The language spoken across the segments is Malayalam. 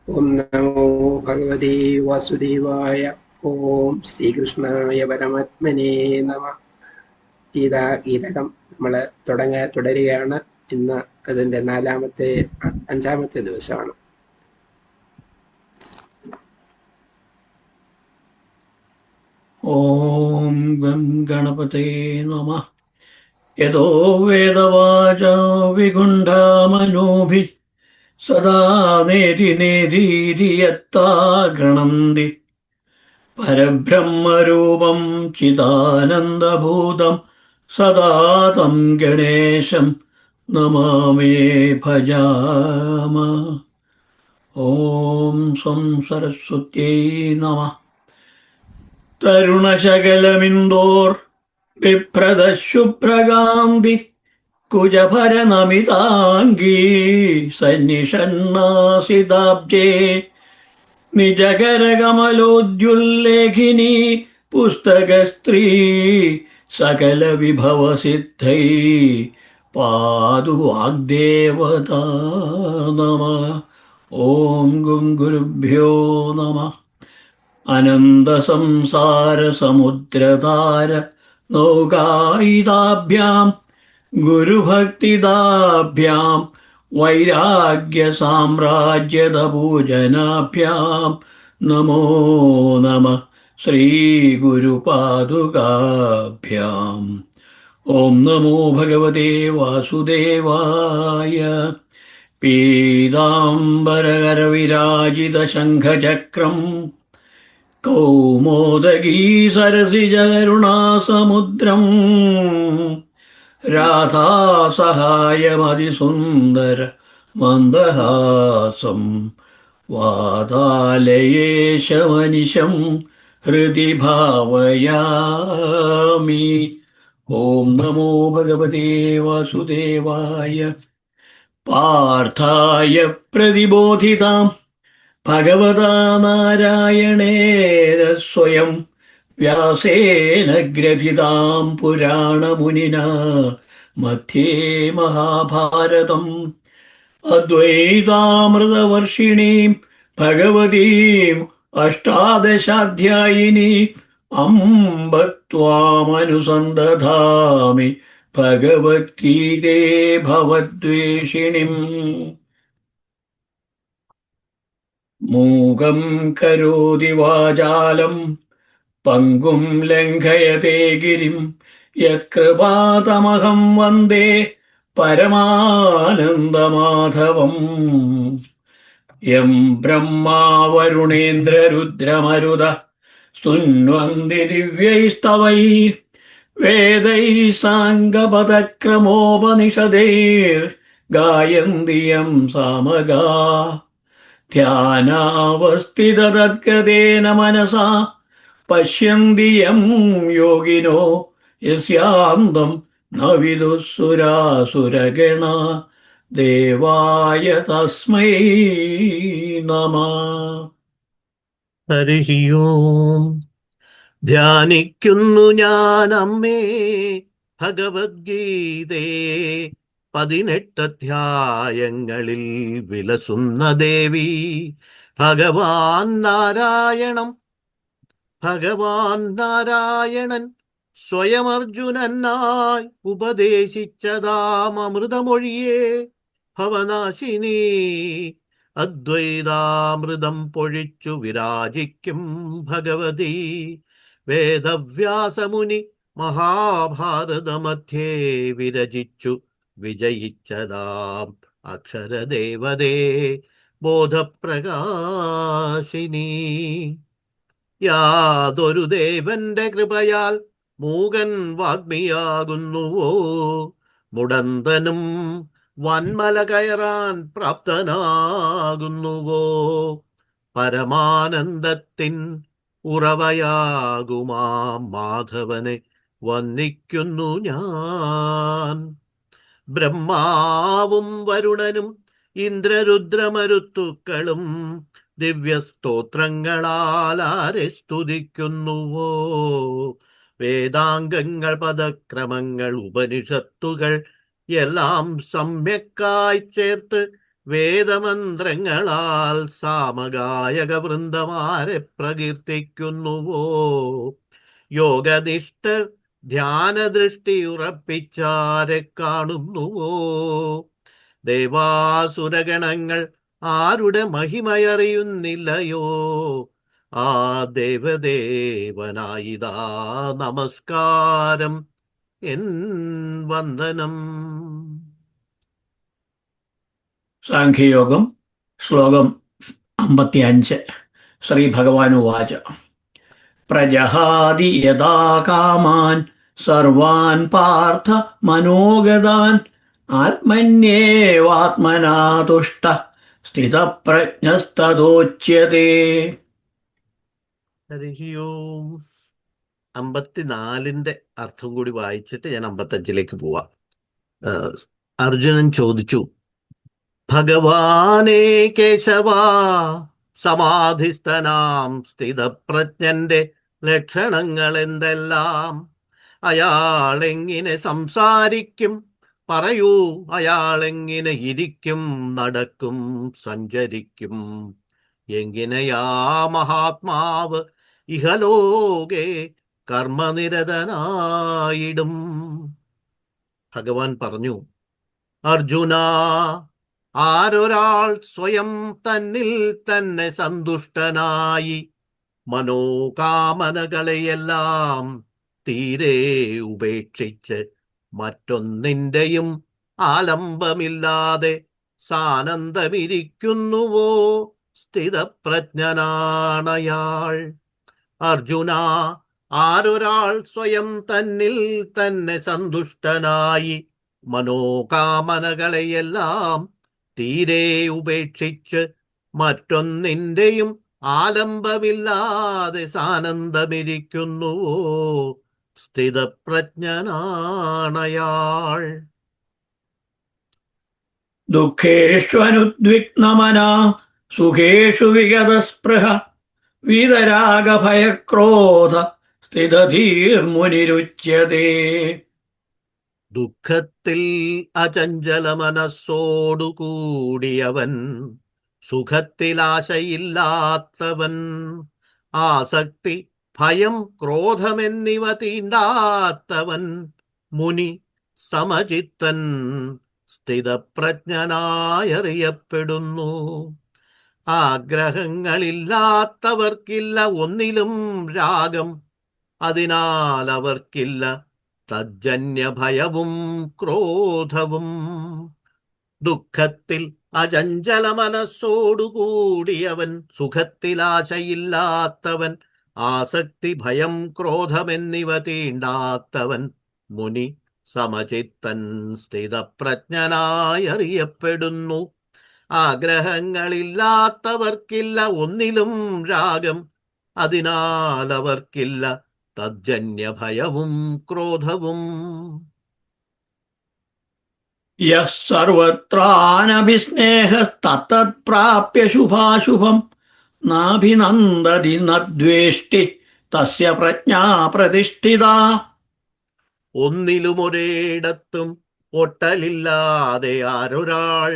ഓം നമോ ഭഗവതേ വാസുദേവായ. ഓം ശ്രീകൃഷ്ണായ പരമാത്മനേ നമ. ഗീതകം നമ്മൾ തുടരുകയാണ്. ഇന്ന് അതിൻ്റെ അഞ്ചാമത്തെ ദിവസമാണ്. ഓം ഗണപതേ നമഃ. യതോ വേദവാചോ വിഗുണ്ഠാമനോഭിः സദാ നേരിനേരീരിയത്താ ഗണന്തി പരബ്രഹ്മരൂപം ചിദാനന്ദഭൂതം സദാ തം ഗണേശം നമാമേ ഭജാമ. ഓം സ്വം സരസ്വത്यै നമഃ. തരുണശകലമിന്ദോർ ബിഭ്രതശുഭ്രകാന്തി കുജഭരനമിതാംഗീ സന്നിഷണ്ണാസിതാബ്ജേ നിജകരകമലോദ്യുല്ലേഖിനി പുസ്തകസ്ത്രീ സകല വിഭവസിദ്ധൈ പാതു വാഗ്ദേവതാ നമ. ഓം ഗുരുഭ്യോ നമ. അനന്തസംസാരസമുദ്രധാര നൗകായിതാഭ്യാം ഗുരുഭക്തിദാഭ്യാം വൈരാഗ്യസാമ്രാജ്യദപൂജനാഭ്യാം നമോ നമഃ ശ്രീഗുരുപാദുകാഭ്യാം. ഓം നമോ ഭഗവതേ വാസുദേവായ. പീതാംബരകരവിരാജിതശംഖചക്രം കൗമോദഗീ സരസിജകരുണാസമുദ്രം രാധാസഹായമതിസുന്ദര മന്ദഹാസം വാതാലയേശമനിശം ഹൃദി ഭാവയാമി. ഓം നമോ ഭഗവതേ വാസുദേവായ. പാർത്ഥായ പ്രതിബോധിതാം ഭഗവതാ നാരായണേന സ്വയം വ്യാസേന ഗ്രഥിതാം പുരാണമുനിനാ മധ്യേ മഹാഭാരതം അദ്വൈതാമൃതവർഷിണീം ഭഗവതീം അഷ്ടാദശാധ്യായിനി അംബ ത്വാമനുസന്തധാമി ഭഗവദ്ഗീതേ ഭവദ്വേഷിണിം. മൂകം കരോതി വാചാലം പങ്കും ലംഘയത്തെ ഗിരിം യത്കൃപാതമഹം വന്ദേ പരമാനന്ദമാധവം. യം ബ്രഹ്മാ വരുണേന്ദ്രരുദ്രമരുത സ്തുന്വന്തി ദിവ്യൈസ്തവൈः വേദൈः സാംഗപദക്രമോപനിഷदैः ഗായന്തി യം സാമഗാ. ധ്യാനാവസ്ഥിതതദ്ഗതേന മനസാ പശ്യന്തി യം യോഗിനോ യസ്യാന്തം ന വിദുഃ സുരാസുരഗണാ. ദേവായ തസ്മൈ നമഃ. ഹരി ഓം. ധ്യാനിക്കുന്നു ഞാൻ അമ്മേ ഭഗവദ്ഗീതേ 18 അധ്യായങ്ങളിൽ വിലസുന്ന ദേവി. ഭഗവാൻ നാരായണൻ സ്വയമർജുനനായി ഉപദേശിച്ചതാം അമൃതമൊഴിയേ ഭവനാശിനി അദ്വൈതാമൃതം പൊഴിച്ചു വിരാജിക്കും ഭഗവതി. വേദവ്യാസമുനി മഹാഭാരതമധ്യേ വിരചിച്ചു വിജയിച്ചതാം അക്ഷരദേവതേ ബോധപ്രകാശിനി. യാതൊരു ദേവന്റെ കൃപയാൽ മൂകൻ വാഗ്മിയാകുന്നുവോ, മുടന്തനും വന്മല കയറാൻ പ്രാപ്തനാകുന്നുവോ, പരമാനന്ദത്തിൻ ഉറവയാകുമാ മാധവനെ വന്ദിക്കുന്നു ഞാൻ. ബ്രഹ്മാവും വരുണനും ഇന്ദ്രരുദ്രമരുത്തുക്കളും ദിവ്യസ്തോത്രങ്ങളാൽ ആരെ സ്തുതിക്കുന്നുവോ, വേദാംഗങ്ങൾ പദക്രമങ്ങൾ ഉപനിഷത്തുകൾ എല്ലാം സമ്യക്കായി ചേർത്ത് വേദമന്ത്രങ്ങളാൽ സാമഗായക വൃന്ദമാരെ പ്രകീർത്തിക്കുന്നുവോ? യോഗനിഷ്ഠർ ധ്യാനദൃഷ്ടി ഉറപ്പിച്ചാരെ കാണുന്നുവോ? ദേവാസുരഗണങ്ങൾ ആരുടെ മഹിമയറിയുന്നില്ലയോ? ആ ദേവദേവനായിതാ നമസ്കാരം, എൻ വന്ദനം. സാഖ്യയോഗം ശ്ലോകം 55. ശ്രീ ഭഗവാൻ ഉവാച: പ്രജഹാതി യഥാ കാമാൻ സർവാൻ പാർത്ഥ മനോഗതാൻ ആത്മന്യേവാത്മനാ തുഷ്ട സ്ഥിതപ്രജ്ഞസ്തദോച്യതേ. ഹരി ഓം. 54-ന്റെ അർത്ഥം കൂടി വായിച്ചിട്ട് ഞാൻ 55-ലേക്ക് പോവാം. അർജുനൻ ചോദിച്ചു, ഭഗവാനേ കേശവാ, സമാധിസ്ഥനാം സ്ഥിതപ്രജ്ഞന്റെ ലക്ഷണങ്ങൾ എന്തെല്ലാം? അയാളെങ്ങനെ സംസാരിക്കും? പറയൂ, അയാളെങ്ങനെ ഇരിക്കും, നടക്കും, സഞ്ചരിക്കും? എങ്ങനെയാ മഹാത്മാവ് ഇഹലോകെ കർമ്മനിരതനായിടും? ഭഗവാൻ പറഞ്ഞു, അർജുന, ആരൊരാൾ സ്വയം തന്നിൽ തന്നെ സന്തുഷ്ടനായി മനോകാമനകളെയെല്ലാം തീരെ ഉപേക്ഷിച്ച് മറ്റൊന്നിൻ്റെയും ആലംബമില്ലാതെ സാനന്ദമിരിക്കുന്നുവോ, സ്ഥിതപ്രജ്ഞനാണയാൾ. അർജുന, ആരൊരാൾ സ്വയം തന്നിൽ തന്നെ സന്തുഷ്ടനായി മനോകാമനകളെയെല്ലാം തീരെ ഉപേക്ഷിച്ച് മറ്റൊന്നിൻ്റെയും ആലംബമില്ലാതെ സാനന്ദമിരിക്കുന്നുവോ, സ്ഥിതപ്രജ്ഞനാണയാൾ. ദുഃഖേഷ്വനുദ്വിഗ്നമനാ സുഖേഷു വിഗതസ്പൃഹ വീതരാഗഭയക്രോധ സ്ഥിതധീർമുനിരുച്യതേ. ദുഃഖത്തിൽ അചഞ്ചല മനസ്സോടുകൂടിയവൻ, സുഖത്തിലാശയില്ലാത്തവൻ, ആസക്തി ഭയം ക്രോധമെന്നിവ തീണ്ടാത്തവൻ, മുനി സമചിത്തൻ, സ്ഥിതപ്രജ്ഞനായറിയപ്പെടുന്നു. ആഗ്രഹങ്ങളില്ലാത്തവർക്കില്ല ഒന്നിലും രാഗം, അതിനാൽ അവർക്കില്ല തജ്ജന്യഭയവും ക്രോധവും. ദുഃഖത്തിൽ അചഞ്ചല മനസ്സോടുകൂടിയവൻ, സുഖത്തിലാശയില്ലാത്തവൻ, ആസക്തി ഭയം ക്രോധമെന്നിവ തീണ്ടാത്തവൻ, മുനി സമചിത്തൻ, സ്ഥിതപ്രജ്ഞനായറിയപ്പെടുന്നു. ആഗ്രഹങ്ങളില്ലാത്തവർക്കില്ല ഒന്നിലും രാഗം, അതിനാൽ അവർക്കില്ല തജ്ജന്യഭയവും ക്രോധവും. യഃ സർവത്രാനഭിസ്നേഹസ്തത്തത്പ്രാപ്യ ശുഭാശുഭം നാഭിനന്ദതി നദ്വേഷ്ടി തസ്യ പ്രജ്ഞാ പ്രതിഷ്ഠിത. ഒന്നിലുമൊരിടത്തും ഒട്ടലില്ലാതെ ആരൊരാൾ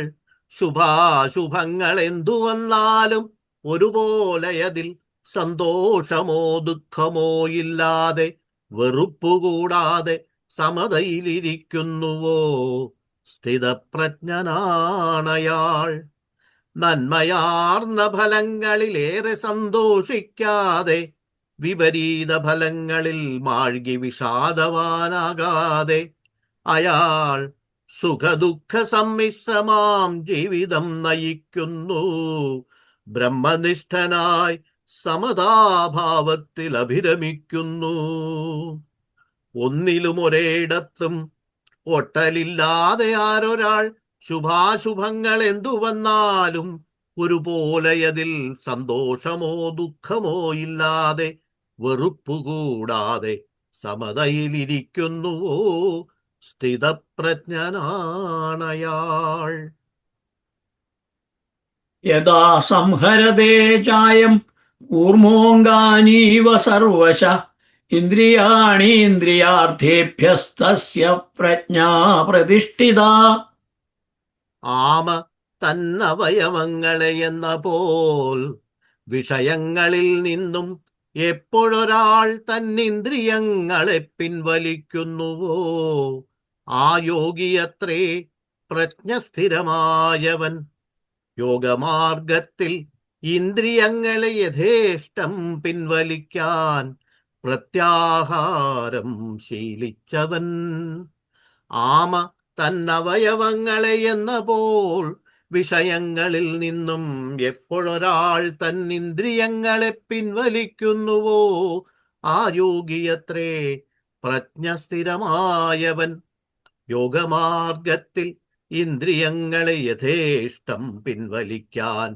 ശുഭാശുഭങ്ങൾ എന്തു വന്നാലും ഒരുപോലെയതിൽ സന്തോഷമോ ദുഃഖമോ ഇല്ലാതെ വെറുപ്പുകൂടാതെ സമതയിലിരിക്കുന്നുവോ, സ്ഥിതപ്രജ്ഞനാണയാൾ. നന്മയാർന്ന ഫലങ്ങളിലേറെ സന്തോഷിക്കാതെ വിപരീത ഫലങ്ങളിൽ മാഴ്കി വിഷാദവാനാകാതെ അയാൾ സുഖദുഃഖ സമ്മിശ്രമാം ജീവിതം നയിക്കുന്നു. ബ്രഹ്മനിഷ്ഠനായി സമതാഭാവത്തിൽ അഭിരമിക്കുന്നു. ഒന്നിലുമൊരിടത്തും ഒട്ടലില്ലാതെ ആരൊരാൾ ശുഭാശുഭങ്ങൾ എന്തു വന്നാലും ഒരുപോലെയതിൽ സന്തോഷമോ ദുഃഖമോ ഇല്ലാതെ വെറുപ്പുകൂടാതെ സമതയിലിരിക്കുന്നുവോ, സ്ഥിതപ്രജ്ഞനാണയാൾ. യഥാ സംഹരതേ ചായം കൂർമോങ്കാനീവ സർവശ ഇന്ദ്രിയാണീന്ദ്രിയാർത്ഥേഭ്യസ്തസ്യ പ്രജ്ഞാ പ്രതിഷ്ഠിത. ആമ തന്നവയവങ്ങളെ എന്ന പോൽ വിഷയങ്ങളിൽ നിന്നും എപ്പോഴൊരാൾ തന്നിന്ദ്രിയങ്ങളെ പിൻവലിക്കുന്നുവോ ആ യോഗിയത്രേ പ്രജ്ഞസ്ഥിരമായവൻ. യോഗമാർഗത്തിൽ ഇന്ദ്രിയങ്ങളെ യഥേഷ്ടം പിൻവലിക്കാൻ പ്രത്യാഹാരം ശീലിച്ചവൻ. ആമ തന്നവയവങ്ങളെ എന്ന പോൽ വിഷയങ്ങളിൽ നിന്നും എപ്പോഴൊരാൾ തന്നിന്ദ്രിയങ്ങളെ പിൻവലിക്കുന്നുവോ ആ യോഗിയത്രേ പ്രജ്ഞസ്ഥിരമായവൻ. യോഗമാർഗത്തിൽ ഇന്ദ്രിയങ്ങളെ യഥേഷ്ടം പിൻവലിക്കാൻ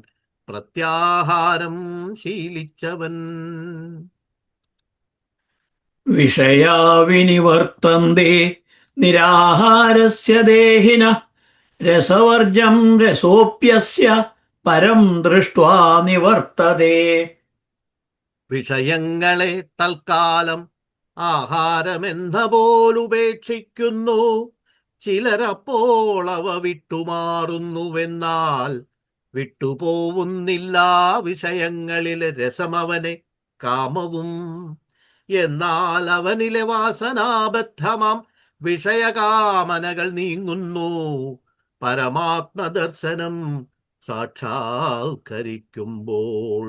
പ്രത്യാഹാരം ശീലിച്ചവൻ. വിഷയാ വിനിവർത്തന്തെ നിരാഹാരസ്യ ദേഹിനഃ രസവർജം രസോപ്യസ്യ പരം ദൃഷ്ട്വാ നിവർത്തതേ. വിഷയങ്ങളെ തൽക്കാലം ആഹാരമെന്ന പോലുപേക്ഷിക്കുന്നു ചിലരപ്പോൾ അവ വിട്ടുമാറുന്നുവെന്നാൽ വിട്ടുപോവുന്നില്ല വിഷയങ്ങളിലെ രസമവനെ കാമവും. എന്നാൽ അവനിലെ വാസനാബദ്ധമാം വിഷയകാമനകൾ നീങ്ങുന്നു പരമാത്മദർശനം സാക്ഷാത്കരിക്കുമ്പോൾ.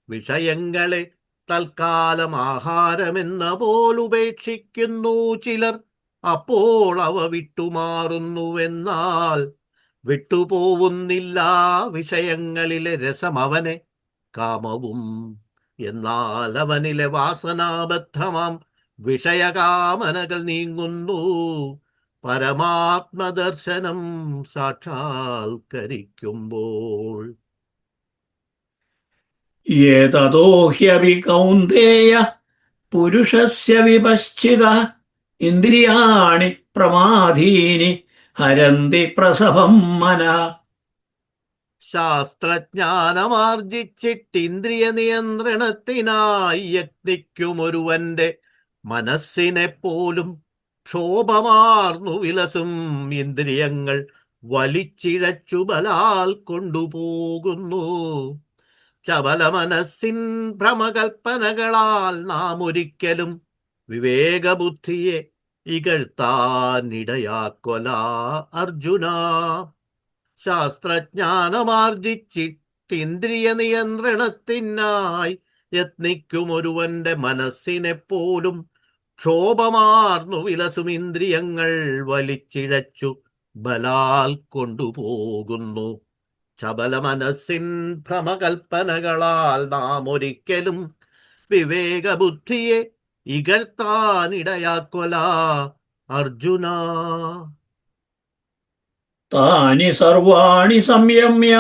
വിഷയങ്ങളെ തൽക്കാലം ആഹാരമെന്ന പോലുപേക്ഷിക്കുന്നു ചിലർ, അപ്പോൾ അവ വിട്ടുമാറുന്നുവെന്നാൽ വിട്ടുപോവുന്നില്ല വിഷയങ്ങളിലെ രസമവനെ കാമവും. എന്നാൽ അവനിലെ വാസനാബദ്ധമാം വിഷയകാമനകൾ നീങ്ങുന്നു പരമാത്മദർശനം സാക്ഷാത്കരിക്കുമ്പോൾ. ഏതതോ ഹ്യപി കൗന്ദേയ പുരുഷസ്യ വിപശ്ചിതഃ ഇന്ദ്രിയാണി പ്രമാദീനി ഹരന്തി പ്രസവം മനഃ. ശാസ്ത്രജ്ഞാനമാർജിച്ചിട്ടിന്ദ്രിയ നിയന്ത്രണത്തിനായി യത്നിക്കുമൊരുവന്റെ മനസ്സിനെപ്പോലും ക്ഷോഭമാർന്നു വിലസും ഇന്ദ്രിയങ്ങൾ വലിച്ചിഴച്ചു ബലാൽ കൊണ്ടുപോകുന്നു. ചപല മനസ്സിൻ ഭ്രമകൽപ്പനകളാൽ നാം ഒരിക്കലും വിവേകബുദ്ധിയെ ഇകഴ്ത്താനിടയാക്കൊല അർജുന. ശാസ്ത്രജ്ഞാനമാർജിച്ചിട്ടിന്ദ്രിയ നിയന്ത്രണത്തിനായി യത്നിക്കുമൊരുവന്റെ മനസ്സിനെപ്പോലും ക്ഷോഭമാർന്നു വിലസും ഇന്ദ്രിയങ്ങൾ വലിച്ചിഴച്ചു ബലാൽ കൊണ്ടുപോകുന്നു. ചപല മനസ്സിൻ ഭ്രമകൽപ്പനകളാൽ നാം ഒരിക്കലും വിവേകബുദ്ധിയെ ഇകഴ്ത്താനിടയാക്കൊല അർജുന. താനി സർവാണി സംയമ്യ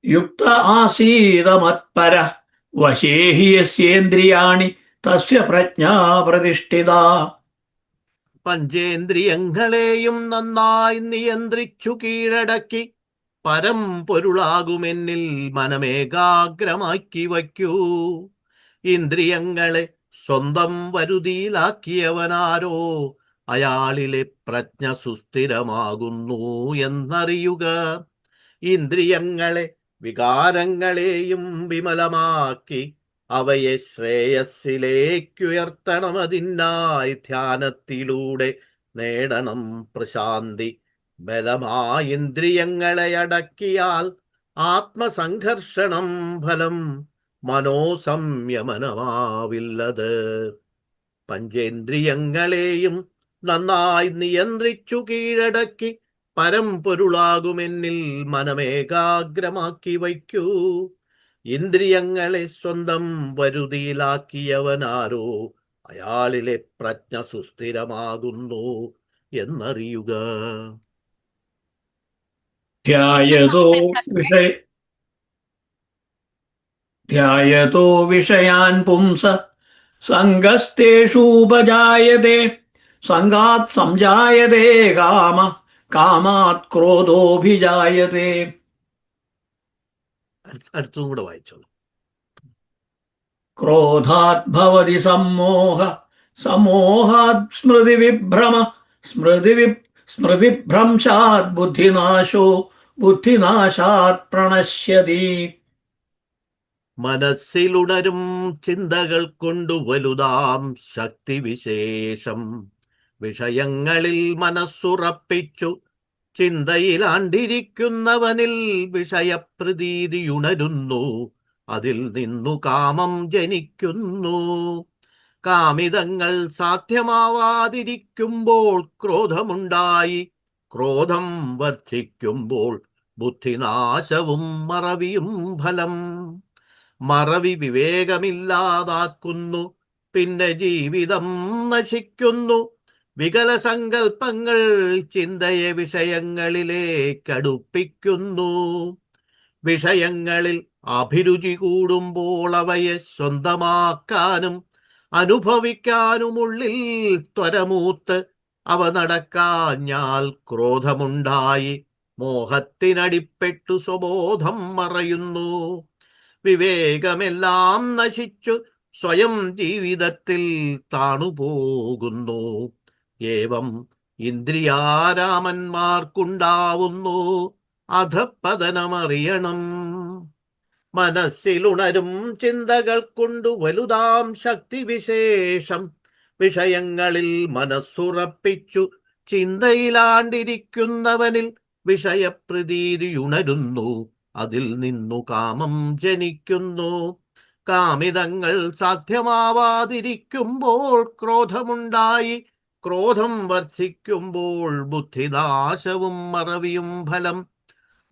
യുക്ത ആസീത മത്പരഃ വശേ ഹി യസ്യേന്ദ്രിയാണി തസ്യ പ്രജ്ഞാ പ്രതിഷ്ഠിത. പഞ്ചേന്ദ്രിയങ്ങളെയും നന്നായി നിയന്ത്രിച്ചു കീഴടക്കി പരം പൊരുളാകുമെന്നിൽ മനമേകാഗ്രമാക്കി വയ്ക്കൂ. ഇന്ദ്രിയങ്ങളെ സ്വന്തം വരുതിയിലാക്കിയവനാരോ അയാളിലെ പ്രജ്ഞ സുസ്ഥിരമാകുന്നു എന്നറിയുക. ഇന്ദ്രിയങ്ങളെ വികാരങ്ങളെയും വിമലമാക്കി അവയെ ശ്രേയസ്സിലേക്കുയർത്തണമതിനായി ധ്യാനത്തിലൂടെ നേടണം പ്രശാന്തി. ബലമായി ഇന്ദ്രിയങ്ങളെ അടക്കിയാൽ ആത്മസംഘർഷണം ഫലം മനോസംയമനമാവില്ലത്. പഞ്ചേന്ദ്രിയങ്ങളെയും നന്നായി നിയന്ത്രിച്ചു കീഴടക്കി പരമ്പൊരുളാകുമെന്നിൽ മനമേകാഗ്രമാക്കി വയ്ക്കൂ. ഇന്ദ്രിയങ്ങളെ സ്വന്തം വരുതിയിലാക്കിയവനാരോ അയാളിലെ പ്രജ്ഞ സുസ്ഥിരമാകുന്നു എന്നറിയുക. ധ്യായതോ വിഷയാൻ പുംസ സംഗസ്തേഷൂപജായതേ സംഗാത് സംജായതേ കാമ കാമാത് ക്രോധോഭിജായതേ. അടുത്തും കൂടെ വായിച്ചോളൂ. ക്രോധാത് ഭവതി സമ്മോഹ സമോഹാത് സ്മൃതിവിഭ്രമ സ്മൃതിഭ്രംശാത് ബുദ്ധിനാശോ ബുദ്ധിനാശാത് പ്രണശ്യതി. മനസ്സിലുണരും ചിന്തകൾ കൊണ്ടു വലുതാം ശക്തിവിശേഷം വിഷയങ്ങളിൽ മനസ്സുറപ്പിച്ചു ചിന്തയിലാണ്ടിരിക്കുന്നവനിൽ വിഷയപ്രതീതിയുണരുന്നു. അതിൽ നിന്നു കാമം ജനിക്കുന്നു. കാമിതങ്ങൾ സാധ്യമാവാതിരിക്കുമ്പോൾ ക്രോധമുണ്ടായി. ക്രോധം വർദ്ധിക്കുമ്പോൾ ബുദ്ധിനാശവും മറവിയും ഫലം. മറവി വിവേകമില്ലാതാക്കുന്നു, പിന്നെ ജീവിതം നശിക്കുന്നു. വികലസങ്കൽപ്പങ്ങൾ ചിന്തയെ വിഷയങ്ങളിലേക്കടുപ്പിക്കുന്നു. വിഷയങ്ങളിൽ അഭിരുചി കൂടുമ്പോൾ അവയെ സ്വന്തമാക്കാനും അനുഭവിക്കാനുമുള്ളിൽ ത്വരമൂത്ത് അവ നടക്കാഞ്ഞാൽ ക്രോധമുണ്ടായി മോഹത്തിനടിപ്പെട്ടു സ്വബോധം മറയുന്നു. വിവേകമെല്ലാം നശിച്ചു സ്വയം ജീവിതത്തിൽ താണുപോകുന്നു. ഏവം ഇന്ദ്രിയാരാമന്മാർക്കുണ്ടാവുന്നു അധപ്പതനമറിയണം. മനസ്സിലുണരും ചിന്തകൾ കൊണ്ടു വലുതാം ശക്തിവിശേഷം വിഷയങ്ങളിൽ മനസ്സുറപ്പിച്ചു ചിന്തയിലാണ്ടിരിക്കുന്നവനിൽ വിഷയപ്രതീതിയുണരുന്നു. അതിൽ നിന്നു കാമം ജനിക്കുന്നു. കാമിതങ്ങൾ സാധ്യമാവാതിരിക്കുമ്പോൾ ക്രോധമുണ്ടായി. ക്രോധം വർദ്ധിക്കുമ്പോൾ ബുദ്ധിനാശവും മറവിയും ഫലം.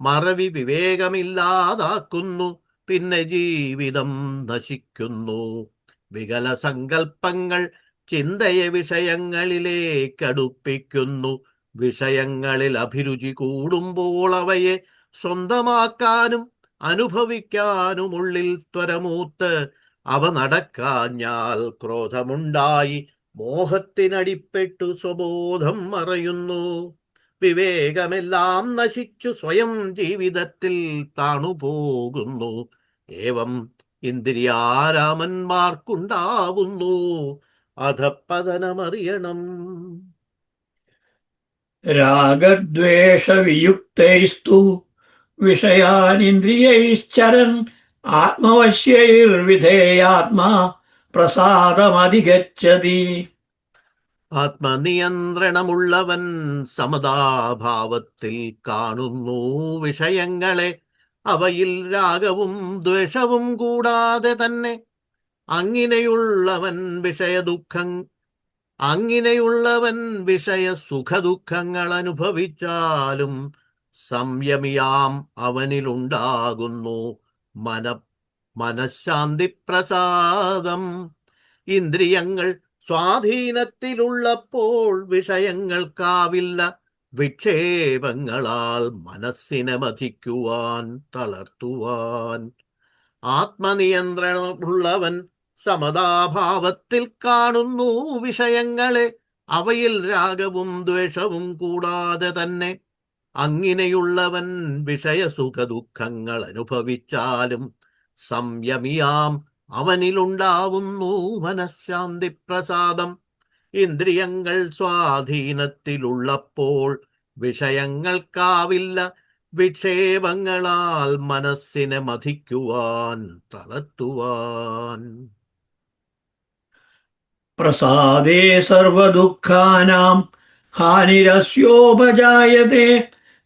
മറവി വിവേകമില്ലാതാക്കുന്നു, പിന്നെ ജീവിതം നശിക്കുന്നു. വികലസങ്കൽപ്പങ്ങൾ ചിന്തയെ വിഷയങ്ങളിലേക്കടുപ്പിക്കുന്നു. വിഷയങ്ങളിൽ അഭിരുചി കൂടുമ്പോൾ അവയെ സ്വന്തമാക്കാനും അനുഭവിക്കാനുമുള്ളിൽ ത്വരമൂത്ത് അവ നടക്കാഞ്ഞാൽ ക്രോധമുണ്ടായി മോഹത്തിനടിപ്പെട്ടു സ്വബോധം മറയുന്നു. വിവേകമെല്ലാം നശിച്ചു സ്വയം ജീവിതത്തിൽ താണുപോകുന്നു. ഏവം ഇന്ദ്രിയാരാമന്മാർക്കുണ്ടാവുന്നു അധപ്പതനമറിയണം. രാഗദ്വേഷവിയുക്തൈസ്തു വിഷയാനിന്ദ്രിയൈശ്ചരൻ ആത്മവശ്യൈർവിധേയാത്മാ പ്രസാദമധിഗച്ഛതി. ആത്മനിയന്ത്രണമുള്ളവൻ സമതാഭാവത്തിൽ കാണുന്നു വിഷയങ്ങളെ. അവയിൽ രാഗവും ദ്വേഷവും കൂടാതെ തന്നെ. അങ്ങിനെയുള്ളവൻ വിഷയ സുഖദുഃഖങ്ങൾ അനുഭവിച്ചാലും സംയമിയാം അവനിലുണ്ടാകുന്നു മനഃശാന്തി പ്രസാദം. ഇന്ദ്രിയങ്ങൾ സ്വാധീനത്തിലുള്ളപ്പോൾ വിഷയങ്ങൾക്കാവില്ല വിക്ഷേപങ്ങളാൽ മനസ്സിനെ മഥിക്കുവാൻ തളർത്തുവാൻ. ആത്മനിയന്ത്രണമുള്ളവൻ സമതാഭാവത്തിൽ കാണുന്നു വിഷയങ്ങളെ. അവയിൽ രാഗവും ദ്വേഷവും കൂടാതെ തന്നെ. അങ്ങിനെയുള്ളവൻ വിഷയസുഖദുഃഖങ്ങൾ അനുഭവിച്ചാലും സംയമിയാം അവനിലുണ്ടാവുന്നു മനഃശാന്തി പ്രസാദം. ഇന്ദ്രിയങ്ങൾ സ്വാധീനത്തിലുള്ളപ്പോൾ വിഷയങ്ങൾക്കാവില്ല വിക്ഷേപങ്ങളാൽ മനസ്സിനെ മഥിക്കുവാൻ തളർത്തുവാൻ. പ്രസാദേ സർവദുഃഖാനാം ഹാനിരസ്യോപജായതേ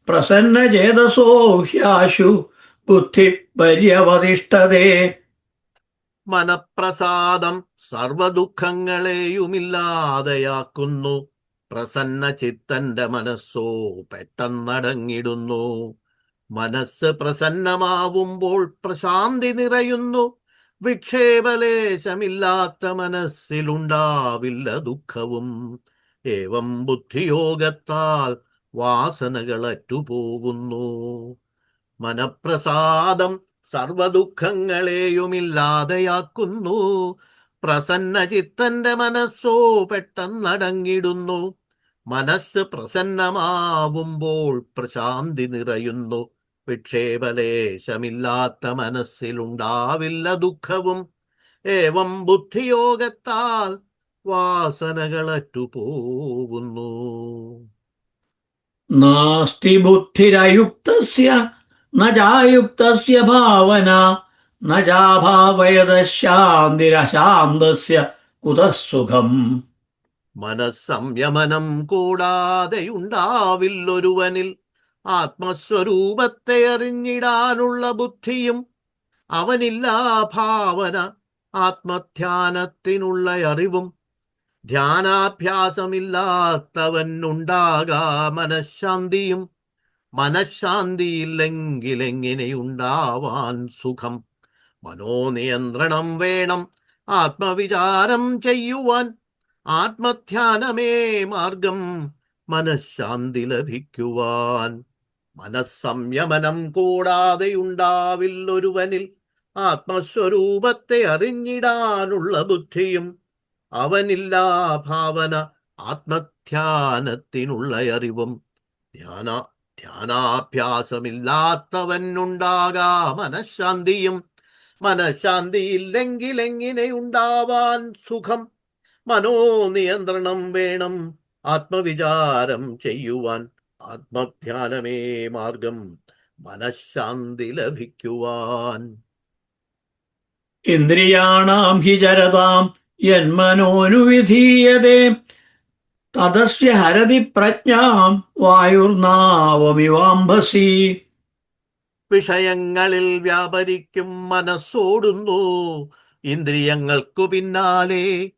പ്രസന്നചേതസോ ഹ്യാശു ബുദ്ധി പര്യവതിഷ്ഠതേ. മനഃപ്രസാദം സർവദുഃഖങ്ങളെയുമില്ലാതെയാക്കുന്നു. പ്രസന്ന ചിത്തന്റെ മനസ്സോ പെട്ടെന്നടങ്ങിടുന്നു. മനസ്സ് പ്രസന്നമാവുമ്പോൾ പ്രശാന്തി നിറയുന്നു. വിക്ഷേപലേശമില്ലാത്ത മനസ്സിലുണ്ടാവില്ല ദുഃഖവും. ഏവം ബുദ്ധിയോഗത്താൽ വാസനകൾ അറ്റുപോകുന്നു. മനഃപ്രസാദം സർവദുഃഖങ്ങളെയുമില്ലാതെയാക്കുന്നു. പ്രസന്ന ചിത്തന്റെ മനസ്സോ പെട്ടെന്നടങ്ങിടുന്നു. മനസ്സ് പ്രസന്നമാവുമ്പോൾ പ്രശാന്തി നിറയുന്നു. വിക്ഷേപലേശമില്ലാത്ത മനസ്സിലുണ്ടാവില്ല ദുഃഖവും. ഏവം ബുദ്ധിയോഗത്താൽ വാസനകൾ അറ്റുപോകുന്നു. നാസ്തി ബുദ്ധിരയുക്തസ്യ ന ചായുക്തസ്യ ഭാവന ന ചാഭാവയത ശാന്തിരശാന്തസ്യ കുതഃ സുഖം. മനസ്സംയമനം കൂടാതെയുണ്ടാവില്ലൊരുവനിൽ ആത്മസ്വരൂപത്തെ അറിഞ്ഞിടാനുള്ള ബുദ്ധിയും അവനില്ലാ ഭാവന ആത്മധ്യാനത്തിനുള്ള അറിവും. ധ്യാനാഭ്യാസമില്ലാത്തവനുണ്ടാകാ മനഃശാന്തിയും മനഃശാന്തിയില്ലെങ്കിലെങ്ങനെയുണ്ടാവാൻ സുഖം. മനോനിയന്ത്രണം വേണം ആത്മവിചാരം ചെയ്യുവാൻ. ആത്മധ്യാനമേ മാർഗം മനഃശാന്തി ലഭിക്കുവാൻ. മനസ്സംയമനം കൂടാതെയുണ്ടാവില്ലൊരുവനിൽ ആത്മസ്വരൂപത്തെ അറിഞ്ഞിടാനുള്ള ബുദ്ധിയും അവനില്ലാ ഭാവന ആത്മധ്യാനത്തിനുള്ള അറിവും. ധ്യാനാഭ്യാസമില്ലാത്തവനുണ്ടാകാ മനഃശാന്തിയും മനഃശാന്തിയില്ലെങ്കിലെങ്ങനെയുണ്ടാവാൻ സുഖം. മനോനിയന്ത്രണം വേണം ആത്മവിചാരം ചെയ്യുവാൻ. ആത്മധ്യാനമേ മാർഗം മനഃശാന്തി ലഭിക്കുവാൻ. ഇന്ദ്രിയാണാം ഹി ചരതാം യന്മനോനുവിധീയതേ തദസ്യ ഹരതി പ്രജ്ഞാം വായുർനാവമിവാംഭസി. വിഷയങ്ങളിൽ വ്യാപരിക്കും മനസ്സോടുന്നു ഇന്ദ്രിയങ്ങൾക്കു പിന്നാലെ.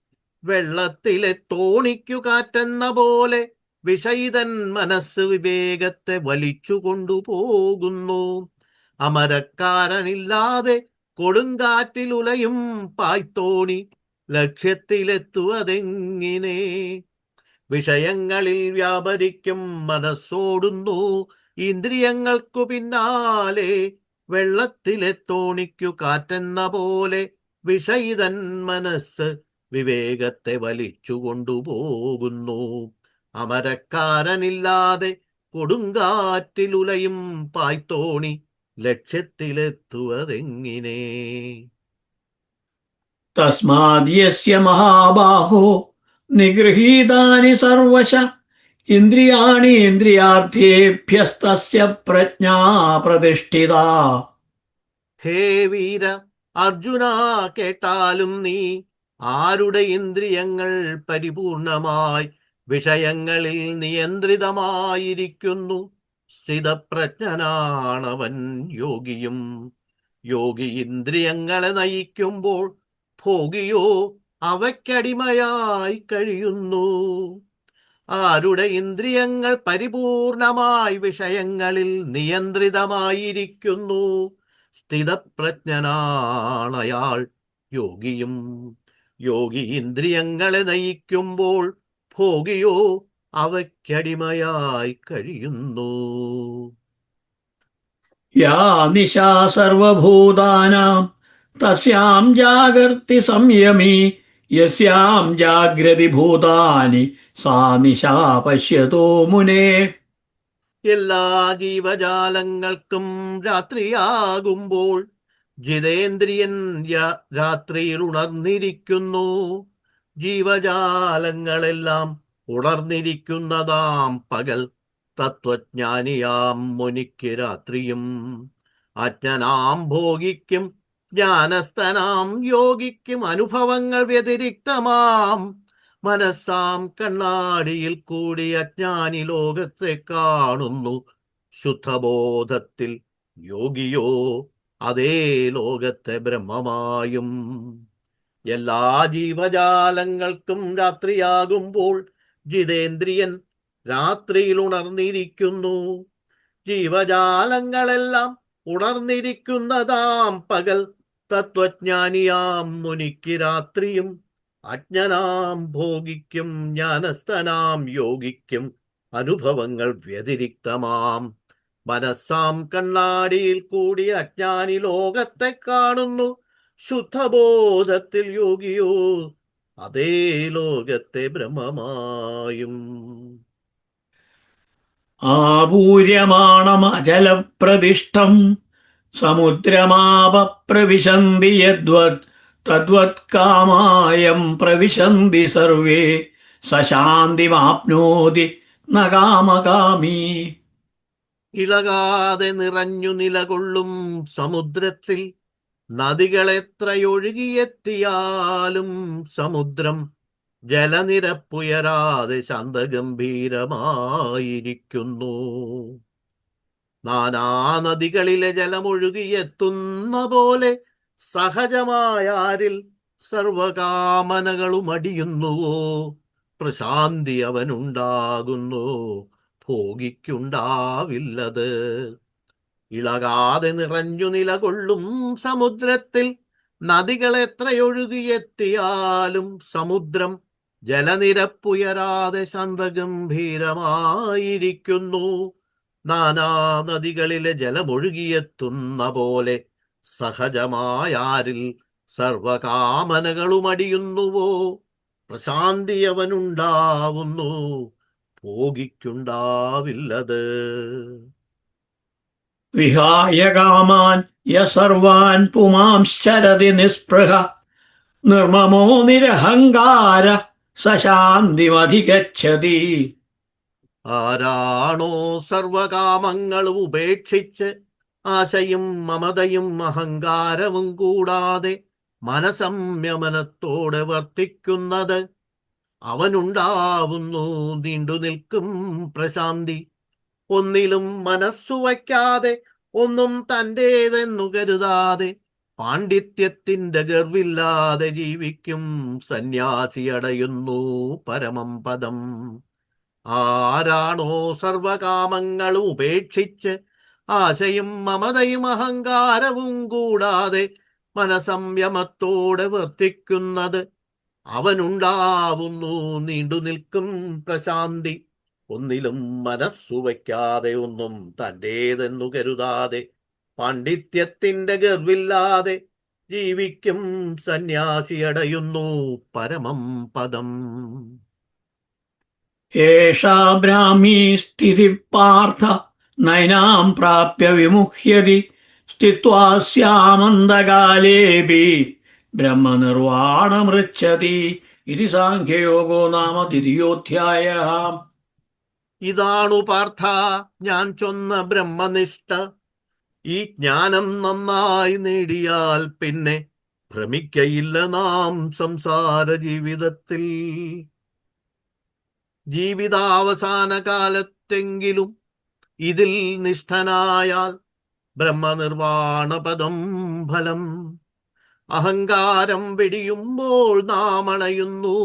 വെള്ളത്തിലെ തോണിക്കു കാറ്റെന്ന പോലെ വിഷയിതൻ മനസ്സ് വിവേകത്തെ വലിച്ചു കൊണ്ടുപോകുന്നു. അമരക്കാരനില്ലാതെ കൊടുങ്കാറ്റിലുലയും പായ്ത്തോണി ലക്ഷ്യത്തിലെത്തുവതെങ്ങിനെ. വിഷയങ്ങളിൽ വ്യാപരിക്കും മനസ്സോടുന്നു ഇന്ദ്രിയങ്ങൾക്കു പിന്നാലെ. വെള്ളത്തിലെ തോണിക്കു കാറ്റെന്ന പോലെ വിഷയിതൻ മനസ്സ് വിവേകത്തെ വലിച്ചു കൊണ്ടുപോകുന്നു. അമരക്കാരനില്ലാതെ കൊടുങ്കാറ്റിലുലയും പായ്ത്തോണി ലക്ഷ്യത്തിലെത്തുവതെങ്ങിനെ. തസ്മാദ്യസ്യ മഹാബാഹോ നിഗൃഹീതാനി സർവശ ഇന്ദ്രിയാണി ഇന്ദ്രിയാർത്ഥേഭ്യസ്തസ്യ പ്രജ്ഞാ പ്രതിഷ്ഠിത. ഹേ വീര അർജുന, കേട്ടാലും നീ ആരുടെ ഇന്ദ്രിയങ്ങൾ പരിപൂർണമായി വിഷയങ്ങളിൽ നിയന്ത്രിതമായിരിക്കുന്നു. സ്ഥിതപ്രജ്ഞനാണവൻ യോഗിയും. യോഗി ഇന്ദ്രിയങ്ങളെ നയിക്കുമ്പോൾ ഭോഗിയോ അവയ്ക്കടിമയായി കഴിയുന്നു. ആരുടെ ഇന്ദ്രിയങ്ങൾ പരിപൂർണമായി വിഷയങ്ങളിൽ നിയന്ത്രിതമായിരിക്കുന്നു, സ്ഥിതപ്രജ്ഞനാണയാൾ യോഗിയും. യോഗി ഇന്ദ്രിയങ്ങളെ നയിക്കുമ്പോൾ ഭോഗിയോ അവയ്ക്കടിമയായി കഴിയുന്നു. യാ നിശാ സർവഭൂതാനാം തസ്യാം ജാഗർത്തി സംയമി യസ്യാം ജാഗ്രതി ഭൂതാനി സാ നിശാ പശ്യതോ മുനേ. എല്ലാ ജീവജാലങ്ങൾക്കും രാത്രിയാകുമ്പോൾ ജിതേന്ദ്രിയൻ രാത്രിയിൽ ഉണർന്നിരിക്കുന്നു. ജീവജാലങ്ങളെല്ലാം ഉണർന്നിരിക്കുന്നതാം പകൽ തത്വജ്ഞാനിയാം മുനിക്ക് രാത്രിയും. അജ്ഞനാം ഭോഗിക്കും ജ്ഞാനസ്ഥനാം യോഗിക്കും അനുഭവങ്ങൾ വ്യതിരിക്തമാം. മനസ്സാം കണ്ണാടിയിൽ കൂടി അജ്ഞാനി ലോകത്തെ കാണുന്നു. ശുദ്ധബോധത്തിൽ യോഗിയോ അതേ ലോകത്തെ ബ്രഹ്മമായും. എല്ലാ ജീവജാലങ്ങൾക്കും രാത്രിയാകുമ്പോൾ ജിതേന്ദ്രിയൻ രാത്രിയിൽ ഉണർന്നിരിക്കുന്നു. ജീവജാലങ്ങളെല്ലാം ഉണർന്നിരിക്കുന്നതാം പകൽ തത്വജ്ഞാനിയാം മുനിക്ക് രാത്രിയും. അജ്ഞനാം ഭോഗിക്കും ജ്ഞാനസ്ഥനാം യോഗിക്കും അനുഭവങ്ങൾ വ്യതിരിക്തമാം. മനസ്സാം കണ്ണാടിയിൽ കൂടി അജ്ഞാനി ലോകത്തെ കാണുന്നു. ശുദ്ധബോധത്തിൽ യോഗിയോ അതേ ലോകത്തെ ബ്രഹ്മമായും. ആപൂര്യമാണമചലപ്രതിഷ്ഠം സമുദ്രമാപ പ്രവിശന്തി യദ്വത് തദ്വത് കാമായം പ്രവിശന്തി സർവേ സശാന്തിമാപ്നോതി ന കാമകാമീ. ഇളകാതെ നിറഞ്ഞു നിലകൊള്ളും സമുദ്രത്തിൽ നദികളെത്രയൊഴുകിയെത്തിയാലും സമുദ്രം ജലനിരപ്പുയരാതെ ശാന്തഗംഭീരമായിരിക്കുന്നു. നാനാനദികളിലെ ജലമൊഴുകിയെത്തുന്ന പോലെ സഹജമായാരിൽ സർവകാമനകളും അടിയുന്നുവോ, പ്രശാന്തി അവനുണ്ടാകുന്നു, ഭോഗിക്കുണ്ടാവില്ലത്. ഇളകാതെ നിറഞ്ഞു നിലകൊള്ളും സമുദ്രത്തിൽ നദികളെത്രയൊഴുകിയെത്തിയാലും സമുദ്രം ജലനിരപ്പുയരാതെ ശാന്തഗംഭീരമായിരിക്കുന്നു. നാനാ നദികളിലെ ജലമൊഴുകിയെത്തുന്ന പോലെ സഹജമായാരിൽ സർവകാമനകളും അടിയുന്നുവോ, പ്രശാന്തി അവനുണ്ടാവുന്നു, ഭോഗിക്കുണ്ടാവില്ലത്. വിഹായ കാമാൻ യസർവാൻ പുമാംശ്ചരതി നിസ്പൃഹ നിർമ്മമോ നിരഹങ്കാര സശാന്തിമധിഗച്ഛതി. ആരാണോ സർവകാമങ്ങളും ഉപേക്ഷിച്ച് ആശയും മമതയും അഹങ്കാരവും കൂടാതെ മനസംയമനത്തോടെ വർത്തിക്കുന്നത്, അവനുണ്ടാവുന്നു നീണ്ടുനിൽക്കും പ്രശാന്തി. ഒന്നിലും മനസ്സു വയ്ക്കാതെ ഒന്നും തൻ്റേതെന്നു കരുതാതെ പാണ്ഡിത്യത്തിന്റെ ഗർവില്ലാതെ ജീവിക്കും സന്യാസി അടയുന്നു പരമം പദം. ആരാണോ സർവകാമങ്ങളും ഉപേക്ഷിച്ച് ആശയും മമതയും അഹങ്കാരവും കൂടാതെ മനസംയമത്തോടെ വർത്തിക്കുന്നത്, അവനുണ്ടാവുന്നു നീണ്ടുനിൽക്കും പ്രശാന്തി. ഒന്നിലും മനസ്സു വയ്ക്കാതെ ഒന്നും തൻ്റേതെന്നു കരുതാതെ പാണ്ഡിത്യത്തിന്റെ ഗർവില്ലാതെ ജീവിക്കും സന്യാസി അടയുന്നു പരമം പദം. ഏഷാ ബ്രാഹ്മീ സ്ഥിതി പാർത്ഥ നൈനാം പ്രാപ്യ വിമുഹ്യതി സ്ഥിത്വാ സ്യാമന്തകാലേപി ബ്രഹ്മനിർവാണമൃച്ഛതി. ഇതി സാഖ്യയോഗോ നാമ ദ്വിതീയോധ്യായഃ. ഇതാണു പാർത്ഥ ഞാൻ ചൊന്ന ബ്രഹ്മനിഷ്ഠ. ഈ ജ്ഞാനം നന്നായി നേടിയാൽ പിന്നെ ഭ്രമിക്കയില്ല നാം സംസാര ജീവിതത്തിൽ. ജീവിതാവസാന കാലത്തെങ്കിലും ഇതിൽ നിഷ്ഠനായാൽ ബ്രഹ്മനിർവാണപദം ഫലം. അഹങ്കാരം വെടിയുമ്പോൾ നാം അണയുന്നു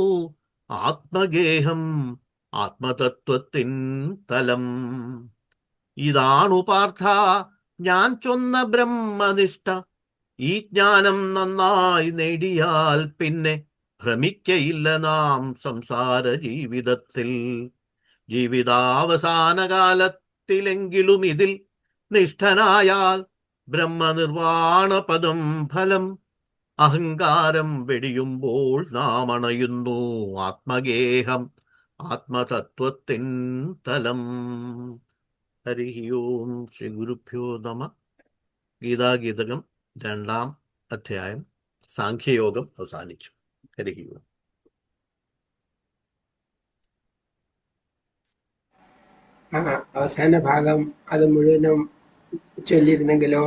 ആത്മഗേഹം, ആത്മതത്വത്തിൻ തലം. ഇതാണു പാർത്ഥ ഞാൻ ചൊന്ന ബ്രഹ്മനിഷ്ഠ. ഈ ജ്ഞാനം നന്നായി നേടിയാൽ പിന്നെ ഭ്രമിക്കയില്ല നാം സംസാര ജീവിതത്തിൽ. ജീവിതാവസാന കാലത്തിലെങ്കിലും ഇതിൽ നിഷ്ഠനായാൽ ബ്രഹ്മനിർവാണപദം ഫലം. അഹങ്കാരം വെടിയുമ്പോൾ നാം അണയുന്നു ആത്മഗേഹം, ആത്മതത്വത്തിൻ തലം. ഹരി ഓം. ശ്രീ ഗുരുഭ്യോ നമ. ഗീതാഗീതകം 2-ാം അധ്യായം സാഖ്യയോഗം അവസാനിച്ചു. ഹരി ഓം. അവസാന ഭാഗം അത് മുഴുവനും ചൊല്ലിയിരുന്നെങ്കിലോ?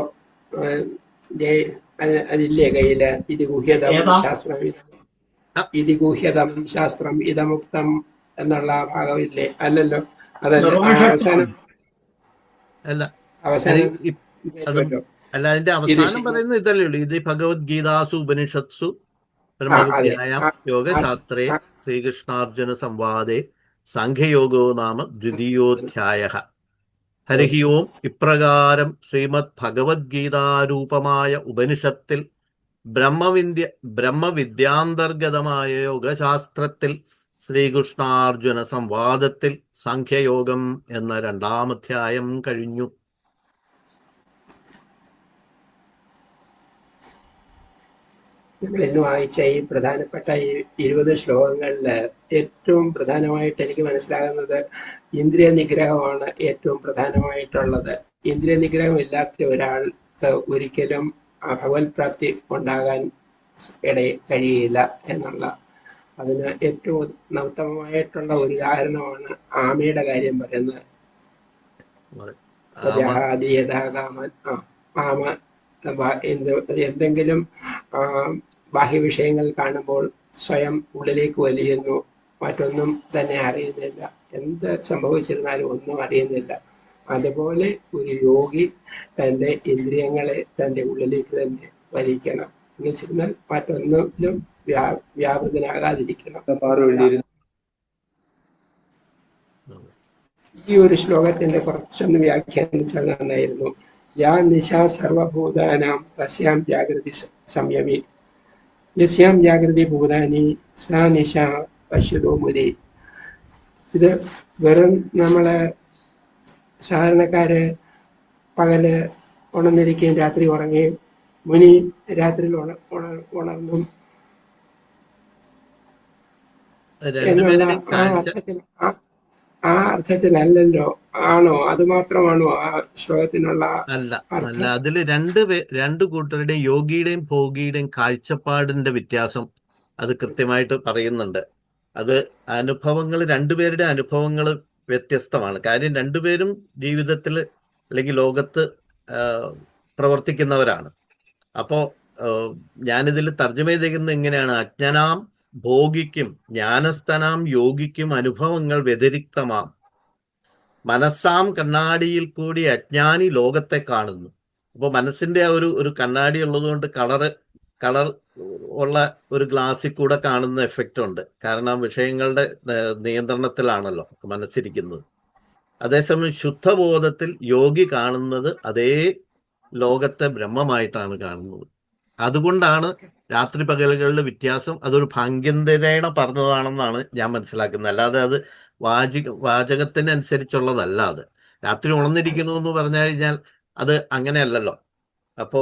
അതില്ലേ കയ്യില്? ഇത് ഗുഹ്യതം ശാസ്ത്രം, ഇത് ഗുഹ്യതം ശാസ്ത്രം ഇതമുക്തം എന്നുള്ള ഭാഗമില്ലേ? അല്ലല്ലോ, അതല്ല അവസാനം. അല്ല, അവസാനം അല്ല, അതിന്റെ അവസാനം പറയുന്നത് ഇതല്ലേ ഉള്ളൂ. ഇത് ഭഗവത്ഗീതാസു ഉപനിഷത്സു ബ്രഹ്മവിദ്യായാം യോഗശാസ്ത്രേ ശ്രീകൃഷ്ണാർജുന സംവാദേ സാഖ്യയോഗോ നാമ ദ്വിതീയോധ്യായഃ. ഹരി ഓം. ഇപ്രകാരം ശ്രീമദ് ഭഗവത്ഗീതാരൂപമായ ഉപനിഷത്തിൽ ബ്രഹ്മവിദ്യാന്തർഗതമായ യോഗശാസ്ത്രത്തിൽ ശ്രീകൃഷ്ണാർജുന സംവാദത്തിൽ സാഖ്യയോഗം എന്ന 2-ാം അധ്യായം കഴിഞ്ഞു. നമ്മൾ ഇന്ന് വായിച്ച ഈ പ്രധാനപ്പെട്ട 20 ശ്ലോകങ്ങളില് ഏറ്റവും പ്രധാനമായിട്ട് എനിക്ക് മനസ്സിലാകുന്നത് ഇന്ദ്രിയ നിഗ്രഹമാണ് ഏറ്റവും പ്രധാനമായിട്ടുള്ളത്. ഇന്ദ്രിയ നിഗ്രഹം ഇല്ലാത്ത ഒരാൾക്ക് ഒരിക്കലും ഭഗവത് പ്രാപ്തി ഉണ്ടാകാൻ കഴിയില്ല എന്നുള്ള അതിന് ഏറ്റവും ഉത്തമമായിട്ടുള്ള ഒരു ഉദാഹരണമാണ് ആമയുടെ കാര്യം പറയുന്നത്. അതെ. ആമ പ്രജഹാതി യഥാകാമൻ. ആമ എന്തെങ്കിലും ബാഹ്യ വിഷയങ്ങൾ കാണുമ്പോൾ സ്വയം ഉള്ളിലേക്ക് വലിയുന്നു, മറ്റൊന്നും തന്നെ അറിയുന്നില്ല, എന്ത് സംഭവിച്ചിരുന്നാലും ഒന്നും അറിയുന്നില്ല. അതുപോലെ ഒരു യോഗി തൻ്റെ ഇന്ദ്രിയങ്ങളെ തൻ്റെ ഉള്ളിലേക്ക് തന്നെ വലിക്കണം, എന്ന് വെച്ചിരുന്നാൽ മറ്റൊന്നിലും വ്യാപൃതനാകാതിരിക്കണം. ഈ ഒരു ശ്ലോകത്തിന്റെ കുറച്ചൊന്ന് വ്യാഖ്യാനിച്ചാൽ നന്നായിരുന്നു. യാ നിശാ സർവഭൂതാനാം തസ്യാം ജാഗ്രതി സംയമി, യസ്യാം ജാഗ്രതി ഭൂതാനി സാ നിശാ പശ്യതോ മുനി. ഇത് വെറും നമ്മള് സാധാരണക്കാര് പകല് ഉണർന്നിരിക്കുകയും രാത്രി ഉറങ്ങുകയും മുനി രാത്രിയിൽ ഉണർന്നും എന്നുള്ള ആ അർത്ഥത്തിലല്ലല്ലോ. ആണോ? അത് മാത്രമാണോ ആ ശ്ലോകത്തിനുള്ള അല്ല അല്ല അർത്ഥം? അതില് രണ്ടു കൂട്ടരുടെയും യോഗിയുടെയും ഭോഗിയുടെയും കാഴ്ചപ്പാടിന്റെ വ്യത്യാസം അത് കൃത്യമായിട്ട് പറയുന്നുണ്ട്. അത് രണ്ടുപേരുടെ അനുഭവങ്ങൾ വ്യത്യസ്തമാണ്. കാര്യം രണ്ടുപേരും ജീവിതത്തിൽ അല്ലെങ്കിൽ ലോകത്ത് പ്രവർത്തിക്കുന്നവരാണ്. അപ്പോ ഞാനിതിൽ തർജ്ജമ ചെയ്തിരിക്കുന്നത് എങ്ങനെയാണ്? അജ്ഞനാം ഭോഗിക്കും ജ്ഞാനസ്ഥനാം യോഗിക്കും അനുഭവങ്ങൾ വ്യതിരിക്തമാം. മനസ്സാം കണ്ണാടിയിൽ കൂടി അജ്ഞാനി ലോകത്തെ കാണുന്നു. അപ്പോൾ മനസ്സിന്റെ ആ ഒരു കണ്ണാടി ഉള്ളതുകൊണ്ട് കളർ ഉള്ള ഒരു ഗ്ലാസ്സിൽ കൂടെ കാണുന്ന എഫക്റ്റ് ഉണ്ട്. കാരണം വിഷയങ്ങളുടെ നിയന്ത്രണത്തിലാണല്ലോ മനസ്സിരിക്കുന്നത്. അതേസമയം ശുദ്ധബോധത്തിൽ യോഗി കാണുന്നത് അതേ ലോകത്തെ ബ്രഹ്മമായിട്ടാണ് കാണുന്നത്. അതുകൊണ്ടാണ് രാത്രി പകലുകളുടെ വ്യത്യാസം. അതൊരു ഭംഗ്യന്തരേണ പറഞ്ഞതാണെന്നാണ് ഞാൻ മനസ്സിലാക്കുന്നത്. അല്ലാതെ അത് വാചകത്തിനനുസരിച്ചുള്ളതല്ല. അത് രാത്രി ഉണർന്നിരിക്കുന്നു എന്ന് പറഞ്ഞു കഴിഞ്ഞാൽ അത് അങ്ങനെയല്ലല്ലോ. അപ്പോ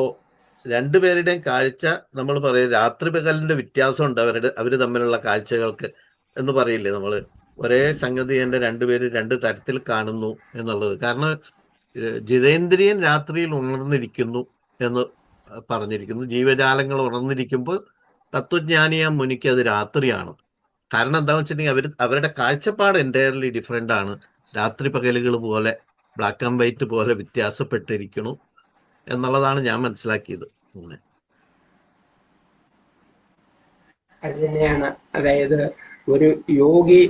രണ്ടുപേരുടെയും കാഴ്ച നമ്മൾ പറയും രാത്രി പകലിന്റെ വ്യത്യാസമുണ്ട് അവര് തമ്മിലുള്ള കാഴ്ചകൾക്ക് എന്ന് പറയില്ലേ നമ്മൾ. ഒരേ സംഗതി തന്നെ രണ്ടുപേര് രണ്ട് തരത്തിൽ കാണുന്നു എന്നുള്ളത്. കാരണം ജിതേന്ദ്രിയൻ രാത്രിയിൽ ഉണർന്നിരിക്കുന്നു എന്ന് പറഞ്ഞിരിക്കുന്നു. ജീവജാലങ്ങൾ ഉണർന്നിരിക്കുമ്പോൾ തത്വജ്ഞാനിയാ മുനിക്ക് അത് രാത്രിയാണ്. കാരണം എന്താണെന്ന് വെച്ചിട്ടുണ്ടെങ്കിൽ അവരുടെ കാഴ്ചപ്പാട് എൻറ്റയർലി ഡിഫറെൻ്റ് ആണ്. രാത്രി പകലുകൾ പോലെ ബ്ലാക്ക് ആൻഡ് വൈറ്റ് പോലെ വ്യത്യാസപ്പെട്ടിരിക്കുന്നു എന്നുള്ളതാണ് ഞാൻ മനസ്സിലാക്കിയത്. അത് തന്നെയാണ്. അതായത് ഒരു യോഗി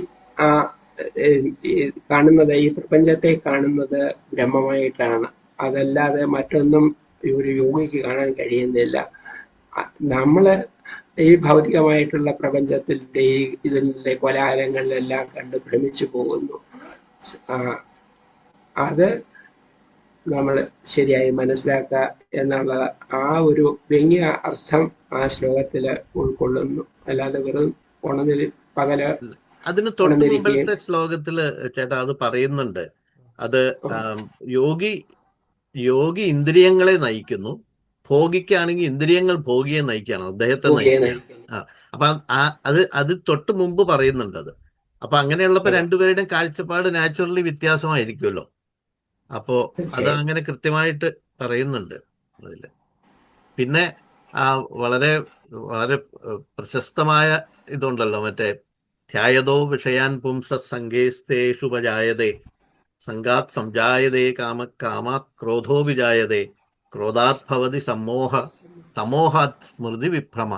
കാണുന്നത്, ഈ പ്രപഞ്ചത്തെ കാണുന്നത് ബ്രഹ്മമായിട്ടാണ്. അതല്ലാതെ മറ്റൊന്നും ഒരു യോഗിക്ക് കാണാൻ കഴിയുന്നില്ല. നമ്മള് ഈ ഭൗതികമായിട്ടുള്ള പ്രപഞ്ചത്തിന്റെ ഇതിലെ കോലാഹലങ്ങളിലെല്ലാം കണ്ട് ഭ്രമിച്ചു പോകുന്നു. അത് നമ്മൾ ശരിയായി മനസ്സിലാക്കുക എന്നുള്ള ആ ഒരു വ്യംഗ്യ അർത്ഥം ആ ശ്ലോകത്തില് ഉൾക്കൊള്ളുന്നു. അല്ലാതെ വെറും പകല് അതിന് തൊട്ട് മുമ്പത്തെ ശ്ലോകത്തില് ചേട്ടാ അത് പറയുന്നുണ്ട്. അത് യോഗി ഇന്ദ്രിയങ്ങളെ നയിക്കുന്നു, ഭോഗിക്കാണെങ്കിൽ ഇന്ദ്രിയങ്ങൾ ഭോഗിയെ നയിക്കുകയാണ്, അദ്ദേഹത്തെ നയിക്കുകയാണ്. അപ്പൊ അത് തൊട്ട് മുമ്പ് പറയുന്നുണ്ട് അത്. അപ്പൊ അങ്ങനെയുള്ളപ്പോ രണ്ടുപേരുടെയും കാഴ്ചപ്പാട് നാച്ചുറലി വ്യത്യാസമായിരിക്കുമല്ലോ. അപ്പോ അത് അങ്ങനെ കൃത്യമായിട്ട് പറയുന്നുണ്ട് അതില്. പിന്നെ വളരെ വളരെ പ്രശസ്തമായ ഇതുണ്ടല്ലോ, മറ്റേ ധ്യായതോ വിഷയാൻ പുംസ സംഗേസ്തേഷുപജായതേ സംഗാത് സംജായതേ കാമാത് ക്രോധോ വിജായതേ ക്രോധാത് ഭവതി തമോഹാത് സ്മൃതി വിഭ്രമ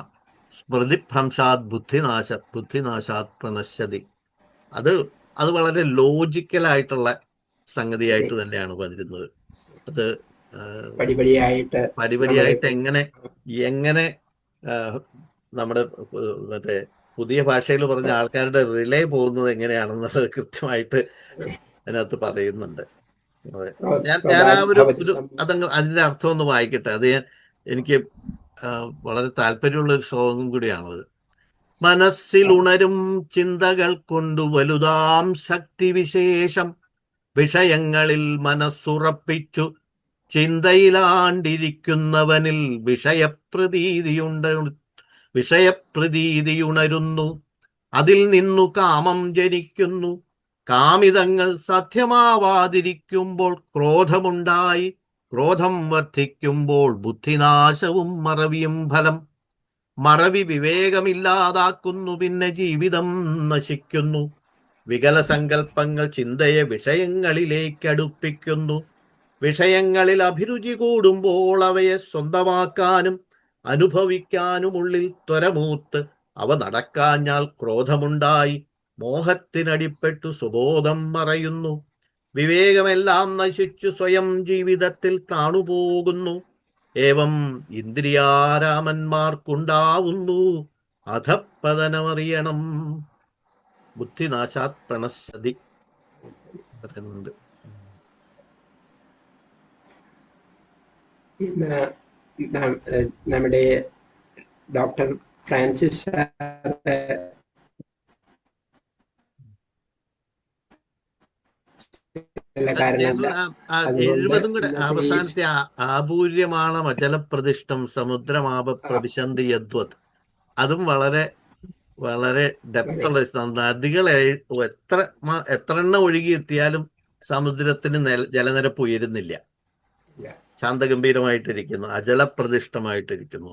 സ്മൃതിഭ്രംശാത് ബുദ്ധിനാശാത് പ്രണശ്യതി. അത് വളരെ ലോജിക്കലായിട്ടുള്ള സംഗതിയായിട്ട് തന്നെയാണ് വരുന്നത്. അത് പടിപടിയായിട്ട് എങ്ങനെ നമ്മുടെ മറ്റേ പുതിയ ഭാഷയിൽ പറഞ്ഞ ആൾക്കാരുടെ റിലേ പോകുന്നത് എങ്ങനെയാണെന്നുള്ളത് കൃത്യമായിട്ട് അതിനകത്ത് പറയുന്നുണ്ട്. ഞാൻ ആ ഒരു അതിന്റെ അർത്ഥം ഒന്ന് വായിക്കട്ടെ. അത് എനിക്ക് വളരെ താല്പര്യമുള്ള ഒരു ശ്ലോകം കൂടിയാണത്. മനസ്സിൽ ഉണരും ചിന്തകൾ കൊണ്ടു വലുതാം ശക്തി വിശേഷം വിഷയങ്ങളിൽ മനസ്സുറപ്പിച്ചു ചിന്തയിലാണ്ടിരിക്കുന്നവനിൽ വിഷയപ്രതീതിയുണരുന്നു. അതിൽ നിന്നു കാമം ജനിക്കുന്നു. കാമിതങ്ങൾ സാധ്യമാവാതിരിക്കുമ്പോൾ ക്രോധമുണ്ടായി. ക്രോധം വർദ്ധിക്കുമ്പോൾ ബുദ്ധിനാശവും മറവിയും ഫലം. മറവി വിവേകമില്ലാതാക്കുന്നു, പിന്നെ ജീവിതം നശിക്കുന്നു. വികലസങ്കല്പങ്ങൾ ചിന്തയെ വിഷയങ്ങളിലേക്കടുപ്പിക്കുന്നു. വിഷയങ്ങളിൽ അഭിരുചി കൂടുമ്പോൾ അവയെ സ്വന്തമാക്കാനും അനുഭവിക്കാനുമുള്ളിൽ ത്വരമൂത്ത് അവ നടക്കാഞ്ഞാൽ ക്രോധമുണ്ടായി മോഹത്തിനടിപ്പെട്ടു സുബോധം മറയുന്നു. വിവേകമെല്ലാം നശിച്ചു സ്വയം ജീവിതത്തിൽ താണുപോകുന്നു. ഏവം ഇന്ദ്രിയാരാമന്മാർക്കുണ്ടാവുന്നു അധപ്പതനമറിയണം. ബുദ്ധിനാശാത് പ്രണശ്യതി പറയുന്നുണ്ട്. ഇന്ന് നമ്മുടെ ഡോക്ടർ ഫ്രാൻസിസ് സാറ് കാരണമല്ല. 70 കൂടെ അവസാനത്തെ ആപൂര്യമാണ് അചലപ്രതിഷ്ഠം സമുദ്രമാപ പ്രവിശന്തി യദ്വത്. അതും വളരെ വളരെ ഡെപ്തുള്ള നദികളെ എത്ര എണ്ണം ഒഴുകിയെത്തിയാലും സമുദ്രത്തിന് ജലനിരപ്പ് ഉയരുന്നില്ല, ശാന്തഗംഭീരമായിട്ടിരിക്കുന്നു, അജലപ്രതിഷ്ഠമായിട്ടിരിക്കുന്നു.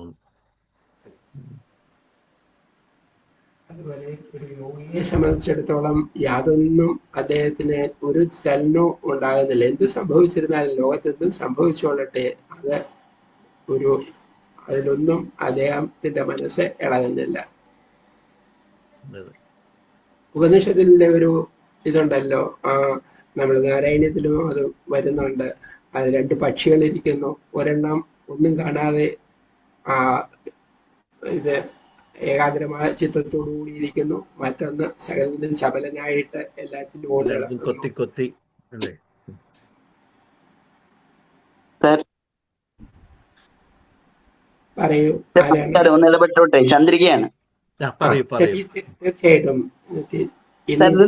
അതുപോലെ ഒരു യോഗിയെ സംബന്ധിച്ചിടത്തോളം യാതൊന്നും അദ്ദേഹത്തിന് ഒരു ചലനവും ഉണ്ടാകുന്നില്ല. എന്ത് സംഭവിച്ചിരുന്നാലും ലോകത്ത് എന്തും സംഭവിച്ചോളട്ടെ, അതിലൊന്നും അദ്ദേഹത്തിന്റെ മനസ്സ് ഇളകുന്നില്ല. ഉപനിഷത്തിലെ ഒരു ഇതുണ്ടല്ലോ, നമ്മൾ നാരായണീയത്തിലും അത് വരുന്നുണ്ട്. അത് 2 പക്ഷികൾ ഇരിക്കുന്നു, ഒരെണ്ണം ഒന്നും കാണാതെ ഇത് ഏകാഗ്രമായ ചിത്രത്തോടുകൂടി ഇരിക്കുന്നു, മറ്റൊന്ന് സകലത്തിലും ചപലനായിട്ട് എല്ലാത്തിനും കൊത്തി അല്ലേ? പറയൂ. ഒന്ന് ഇടപെട്ടോട്ടെ, ചന്ദ്രികയാണ്. തീർച്ചയായിട്ടും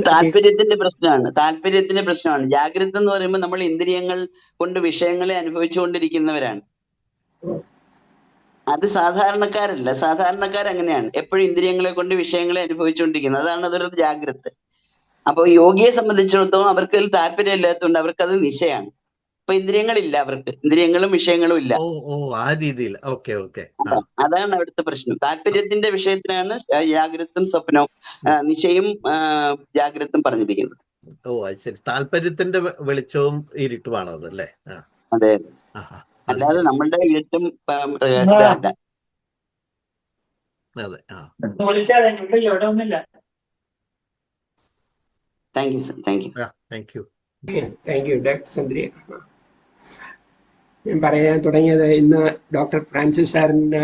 താല്പര്യത്തിന്റെ പ്രശ്നമാണ്. ജാഗ്രത എന്ന് പറയുമ്പോൾ നമ്മൾ ഇന്ദ്രിയങ്ങൾ കൊണ്ട് വിഷയങ്ങളെ അനുഭവിച്ചുകൊണ്ടിരിക്കുന്നവരാണ്. അത് സാധാരണക്കാരല്ല. സാധാരണക്കാരങ്ങനെയാണ്, എപ്പോഴും ഇന്ദ്രിയങ്ങളെ കൊണ്ട് വിഷയങ്ങളെ അനുഭവിച്ചുകൊണ്ടിരിക്കുന്നത്. അതാണ് അതൊരു ജാഗ്രത. അപ്പൊ യോഗിയെ സംബന്ധിച്ചിടത്തോളം അവർക്ക് അതിൽ താല്പര്യം ഇല്ലാത്തതുകൊണ്ട് അവർക്കത് നിശയാണ്. അപ്പൊ ഇന്ദ്രിയങ്ങളില്ല, അവർക്ക് ഇന്ദ്രിയങ്ങളും വിഷയങ്ങളും ഇല്ല. അതാണ് അവിടുത്തെ പ്രശ്നം. താല്പര്യത്തിന്റെ വിഷയത്തിലാണ് ജാഗ്രതും സ്വപ്നവും നിശയും ജാഗ്രതും പറഞ്ഞിരിക്കുന്നത്. താല്പര്യത്തിന്റെ വെളിച്ചവും ഇരുട്ടുമാണോ അതല്ലേ? അതെ, അല്ലാതെ നമ്മളുടെ ഇരുട്ടും thank you sir. Thank you doctor Chandrika. ഞാൻ പറയാൻ തുടങ്ങിയത്, ഇന്ന് ഡോക്ടർ ഫ്രാൻസിസ് സാറിന്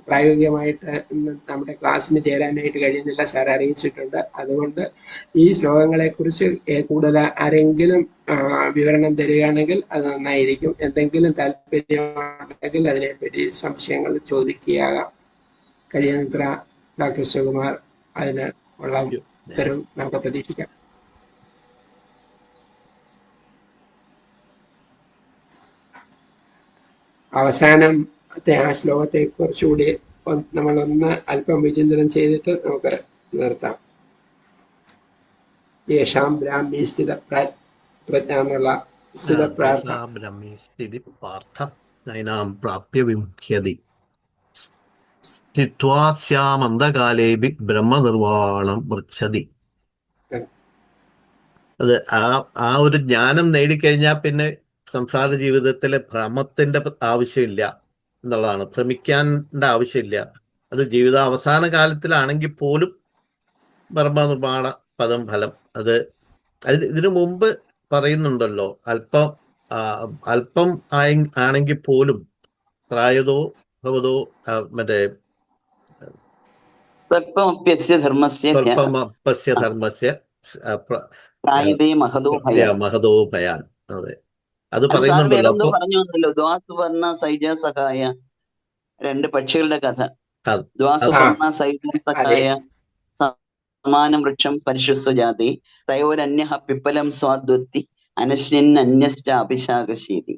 പ്രായോഗികമായിട്ട് ഇന്ന് നമ്മുടെ ക്ലാസ്സിന് ചേരാനായിട്ട് കഴിയുന്നില്ല, സാർ അറിയിച്ചിട്ടുണ്ട്. അതുകൊണ്ട് ഈ ശ്ലോകങ്ങളെക്കുറിച്ച് കൂടുതൽ ആരെങ്കിലും വിവരണം തരികയാണെങ്കിൽ അത് നന്നായിരിക്കും. എന്തെങ്കിലും താല്പര്യമുണ്ടെങ്കിൽ അതിനെപ്പറ്റി സംശയങ്ങൾ ചോദിക്കുകയാകാം. കഴിയുന്നത്ര ഡോക്ടർ സുകുമാർ അതിന് ഉള്ള ഉത്തരവ് നമുക്ക് പ്രതീക്ഷിക്കാം. അവസാനത്തെ ആ ശ്ലോകത്തെ കുറച്ചുകൂടി നമ്മളൊന്ന് അല്പം വിചിന്തനം ചെയ്തിട്ട് നമുക്ക് നിർത്താം. യേശാം ബ്രാഹ്മി സ്ഥിത പ്രജ്ഞ എന്നുള്ള സ്ഥിത്വാസ്യാമന്തകാലേപി ബ്രഹ്മനിർവാണം മൃച്ഛതി. അത് ആ ഒരു ജ്ഞാനം നേടിക്കഴിഞ്ഞാൽ പിന്നെ സംസാര ജീവിതത്തിലെ ഭ്രമത്തിന്റെ ആവശ്യമില്ല എന്നുള്ളതാണ്. ഭ്രമിക്കേണ്ട ആവശ്യമില്ല. അത് ജീവിത അവസാന കാലത്തിലാണെങ്കിൽ പോലും ബ്രഹ്മനിർമ്മാണ പദം ഫലം ഇതിനു മുമ്പ് പറയുന്നുണ്ടല്ലോ, അല്പം ആണെങ്കിൽ പോലും പ്രായതോ ഭവതോ മറ്റേ ധർമ്മസ്യ മഹതോ ഭയാൻ. അതെ, അത് പറയുന്നുണ്ടല്ലോ. പറഞ്ഞല്ലോ ദ്വാസുവർണ സൈജ സഹായ, 2 പക്ഷികളുടെ കഥ. ദ്വാസുവർണ സൈജ സഹായ സമാനം വൃക്ഷം പരിശുസ്വജാതി തയോരന്യ പിപ്പലം സ്വാദ്വത്തി അനശ്യൻ അന്യശ്ച അഭിശാകശീതി.